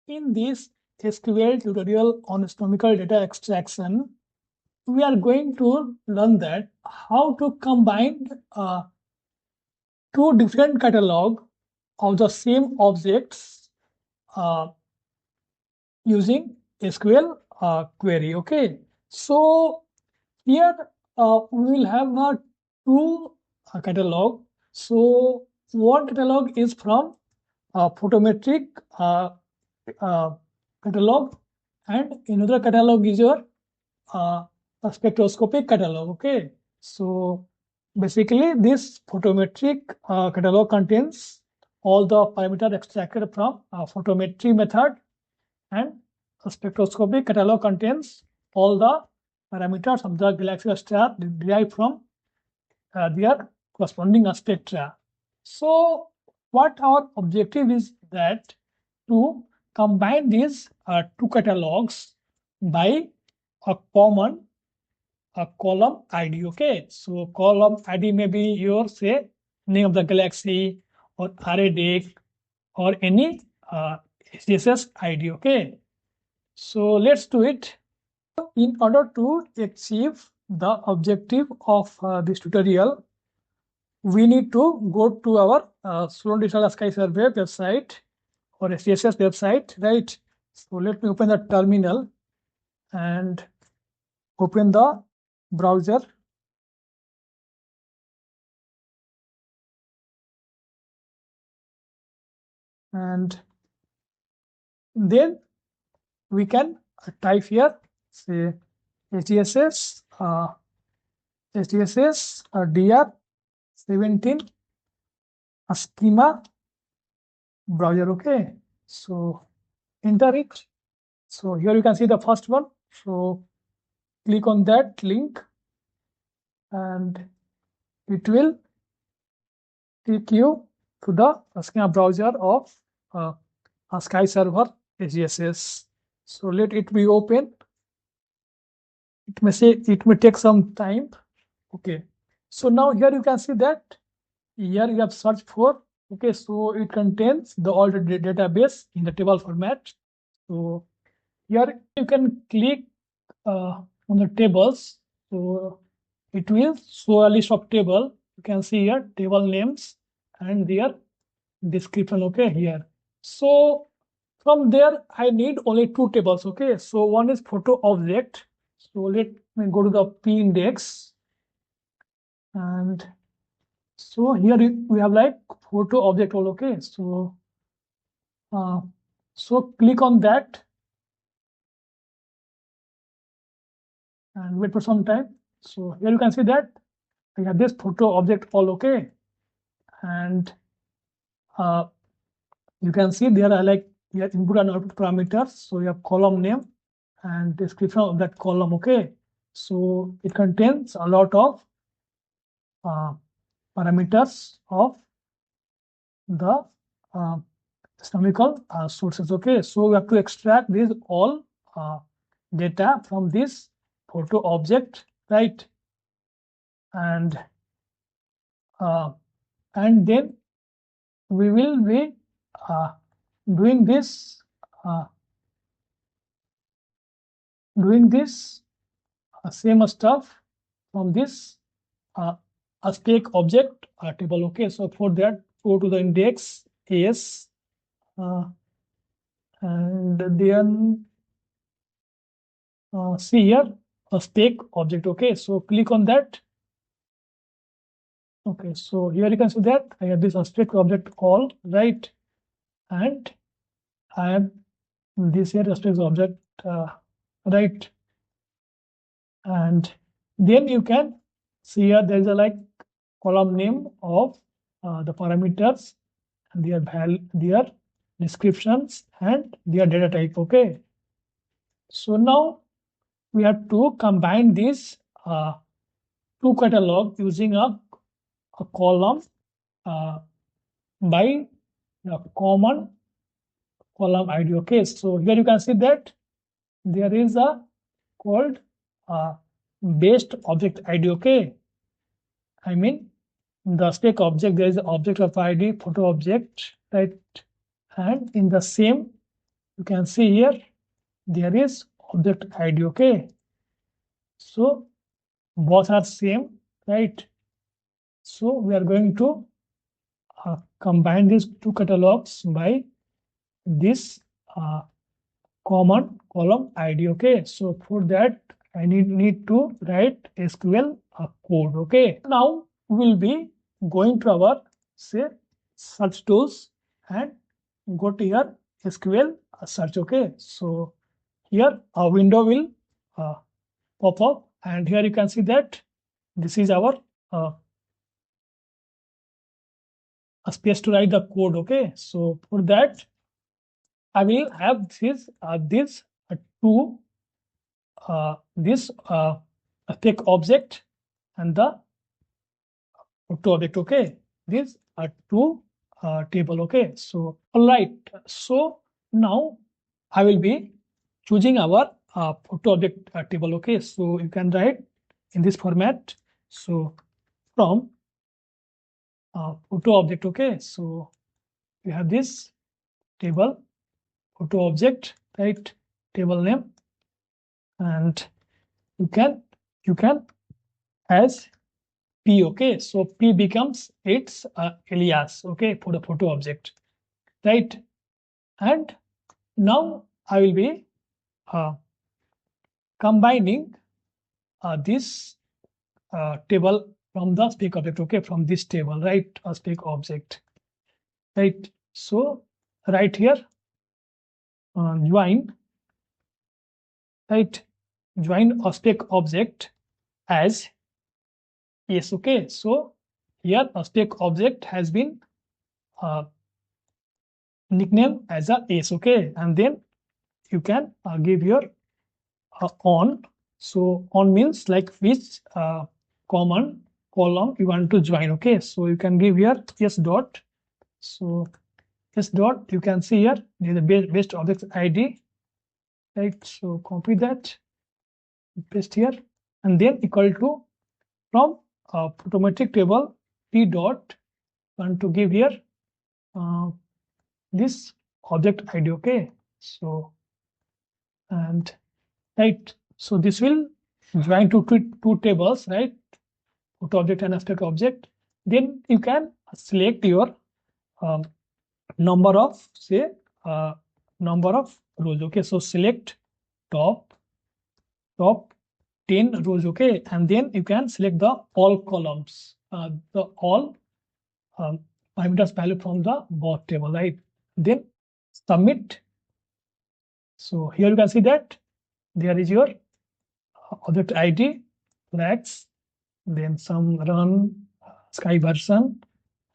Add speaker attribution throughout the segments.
Speaker 1: In this SQL tutorial on astronomical data extraction, we are going to learn that how to combine two different catalog of the same objects using SQL query. Okay, so here we will have two catalog. So one catalog is from photometric catalog, and another catalog is your a spectroscopic catalog. Okay, so basically this photometric catalog contains all the parameters extracted from photometry method, and a spectroscopic catalog contains all the parameters of the galaxy or star derived from their corresponding spectra. So what our objective is that to combine these two catalogs by a common column ID. Okay, so column ID may be your, say, name of the galaxy or array date or any SDSS ID. Okay, so let's do it. In order to achieve the objective of this tutorial, we need to go to our Sloan Digital Sky Survey website or SDSS website, right? So let me open the terminal and open the browser. And then we can type here, say, SDSS DR17 schema browser. Okay, so enter it. So here you can see the first one. So click on that link and it will take you to the schema browser of a Sky Server SDSS. So let it be open. It may take some time. Okay, so now here you can see that here you have searched for. Okay, so it contains the all the database in the table format. So here you can click on the tables. So it will show a list of table. You can see here table names and their description. Okay, here. So from there I need only two tables. Okay, so one is photo object. So let me go to the P index, and so here we have like photo object all. Okay, so click on that and wait for some time. So here you can see that we have this photo object all. Okay, and you can see there are like here input and output parameters. So you have column name and description of that column. Okay, so it contains a lot of parameters of the astronomical sources. Okay, so we have to extract these all data from this photo object, right? And then we will be doing this same stuff from this a spec object table. Okay, so for that go to the index AS and then see here a spec object. Okay, so click on that. Okay, so here you can see that I have this spec object all, right? And I have this here spec object, right? And then you can see here there is a like column name of the parameters and their descriptions and their data type. Okay, so now we have to combine these two catalog using a column by the common column ID. Okay, so here you can see that there is a called based object ID. Okay, I mean the spec object, there is an object of ID photo object, right? And in the same you can see here there is object ID. Okay, so both are same, right? So we are going to combine these two catalogs by this common column ID. Okay, so for that I need to write SQL code. Okay, now we will be going to our say search tools and go to here SQL search. Okay, so here a window will pop up, and here you can see that this is our a space to write the code. Okay, so for that I will have this two this spec object and the photo object. Okay, these are two table. Okay, so all right, so now I will be choosing our photo object table. Okay, so you can write in this format. So from photo object. Okay, so you have this table photo object, right? Table name, and you can as P. Okay, so P becomes its alias. Okay, for the photo object, right? And now I will be combining this table from the spec object. Okay, from this table, right? A spec object, right? So right here join, right? Join a spec object as yes. Okay, so here a spec object has been nicknamed as a s. Okay, and then you can give your on. So on means like which common column you want to join. Okay, so you can give here s dot. So s dot, you can see here the best object ID, right? So copy that, paste here, and then equal to from photometric table p dot, want to give here this object ID. Okay, so and right, so this will join to two tables, right? Photo object and aspect object. Then you can select your number of say number of rows. Okay, so select top 10 rows. Okay, and then you can select the all columns, the all parameters value from the both table, right? Then submit. So here you can see that there is your object ID, flags, then some run sky version,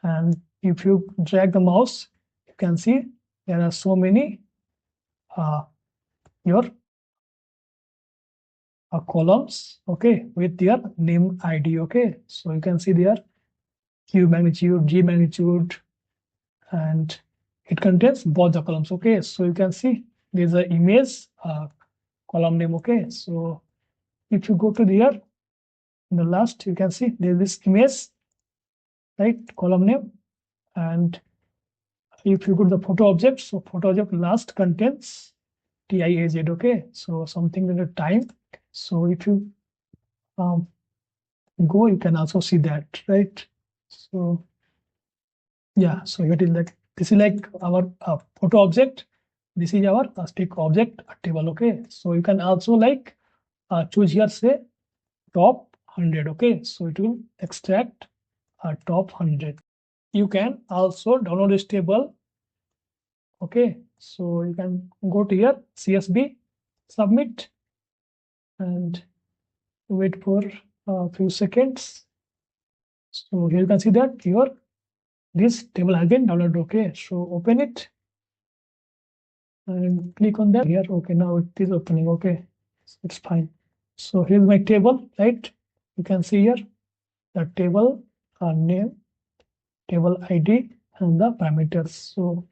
Speaker 1: and if you drag the mouse, you can see there are so many your columns. Okay, with their name ID. Okay, so you can see there Q magnitude, G magnitude, and it contains both the columns. Okay, so you can see there's an image column name. Okay, so if you go to there in the last, you can see there's this image, right, column name. And if you go to the photo object, so photo object last contains TIAZ. Okay, so something in the time. So if you go, you can also see that, right? So yeah, so it is like this is like our photo object. This is our spec object table. Okay, so you can also like choose here say top 100. Okay, so it will extract top 100. You can also download this table. Okay, so you can go to here CSV, submit, and wait for a few seconds. So here you can see that your this table has been downloaded. Okay, so open it and click on that here. Okay, now it is opening. Okay, so it's fine. So here's my table, right? You can see here the table name, table ID, and the parameters. So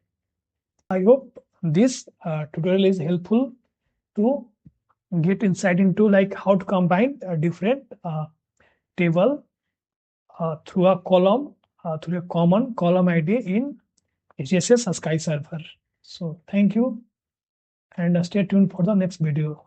Speaker 1: I hope this tutorial is helpful to get insight into like how to combine a different table through a column, through a common column ID in SDSS Sky server. So thank you. and stay tuned for the next video.